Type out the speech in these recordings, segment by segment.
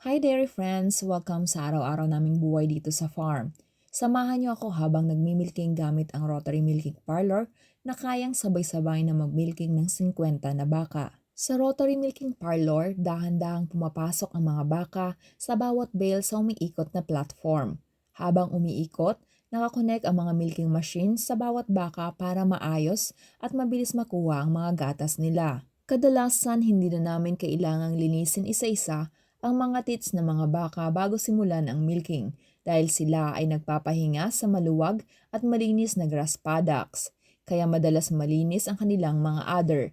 Hi dairy friends! Welcome sa araw-araw naming buhay dito sa farm. Samahan niyo ako habang nagmimilking gamit ang rotary milking parlor na kayang sabay-sabay na magmilking ng 50 na baka. Sa rotary milking parlor, dahan-dahang pumapasok ang mga baka sa bawat bale sa umiikot na platform. Habang umiikot, nakakonect ang mga milking machine sa bawat baka para maayos at mabilis makuha ang mga gatas nila. Kadalasan hindi na namin kailangang linisin isa-isa ang mga tits ng mga baka bago simulan ang milking dahil sila ay nagpapahinga sa maluwag at malinis na grass paddocks, kaya madalas malinis ang kanilang mga udder.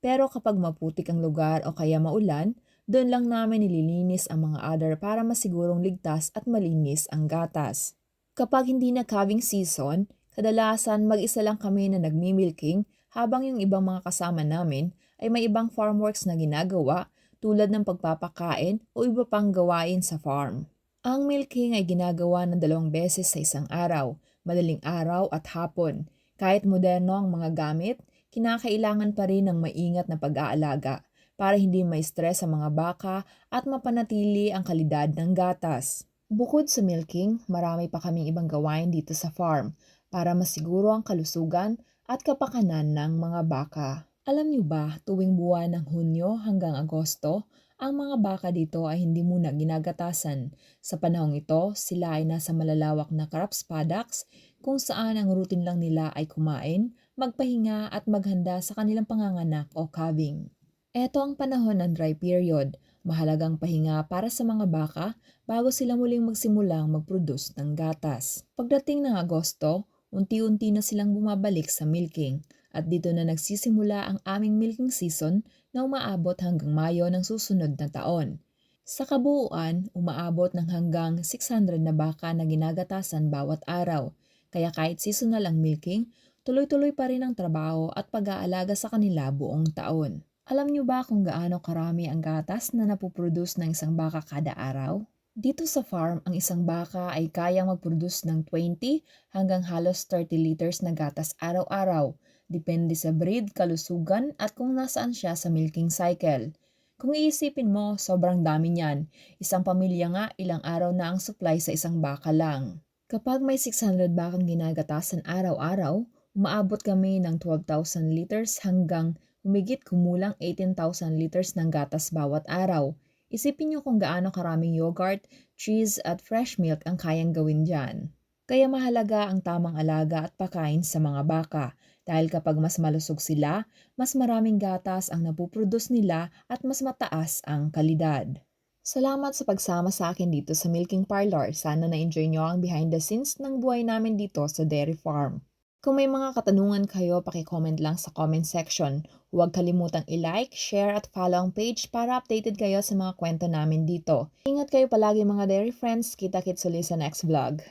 Pero kapag maputik ang lugar o kaya maulan, doon lang namin nililinis ang mga udder para masigurong ligtas at malinis ang gatas. Kapag hindi na calving season, kadalasan mag-isa lang kami na nagmimilking habang yung ibang mga kasama namin ay may ibang farm works na ginagawa tulad ng pagpapakain o iba pang gawain sa farm. Ang milking ay ginagawa ng 2 beses sa isang araw, madaling araw at hapon. Kahit moderno ang mga gamit, kinakailangan pa rin ng maingat na pag-aalaga para hindi ma-stress ang mga baka at mapanatili ang kalidad ng gatas. Bukod sa milking, marami pa kaming ibang gawain dito sa farm para masiguro ang kalusugan at kapakanan ng mga baka. Alam niyo ba, tuwing buwan ng Hunyo hanggang Agosto, ang mga baka dito ay hindi muna ginagatasan. Sa panahong ito, sila ay nasa malalawak na crops paddocks kung saan ang routine lang nila ay kumain, magpahinga at maghanda sa kanilang panganganak o calving. Ito ang panahon ng dry period, mahalagang pahinga para sa mga baka bago sila muling magsimulang mag-produce ng gatas. Pagdating ng Agosto, unti-unti na silang bumabalik sa milking at dito na nagsisimula ang aming milking season na umaabot hanggang Mayo ng susunod na taon. Sa kabuuan, umaabot ng hanggang 600 na baka na ginagatasan bawat araw, kaya kahit seasonal ang milking, tuloy-tuloy pa rin ang trabaho at pag-aalaga sa kanila buong taon. Alam niyo ba kung gaano karami ang gatas na napuproduce ng isang baka kada araw? Dito sa farm, ang isang baka ay kayang mag-produce ng 20 hanggang halos 30 liters na gatas araw-araw, depende sa breed, kalusugan at kung nasaan siya sa milking cycle. Kung iisipin mo, sobrang dami niyan. Isang pamilya nga, ilang araw na ang supply sa isang baka lang. Kapag may 600 bakang ginagatasan araw-araw, umaabot kami ng 12,000 liters hanggang humigit kumulang 18,000 liters ng gatas bawat araw. Isipin niyo kung gaano karaming yogurt, cheese at fresh milk ang kayang gawin dyan. Kaya mahalaga ang tamang alaga at pakain sa mga baka dahil kapag mas malusog sila, mas maraming gatas ang napuproduce nila at mas mataas ang kalidad. Salamat sa pagsama sa akin dito sa Milking Parlor. Sana na-enjoy nyo ang behind the scenes ng buhay namin dito sa dairy farm. Kung may mga katanungan kayo, paki-comment lang sa comment section. Huwag kalimutang i-like, share at follow ang page para updated kayo sa mga kwento namin dito. Ingat kayo palagi mga dairy friends. Kita-kits ulit sa next vlog.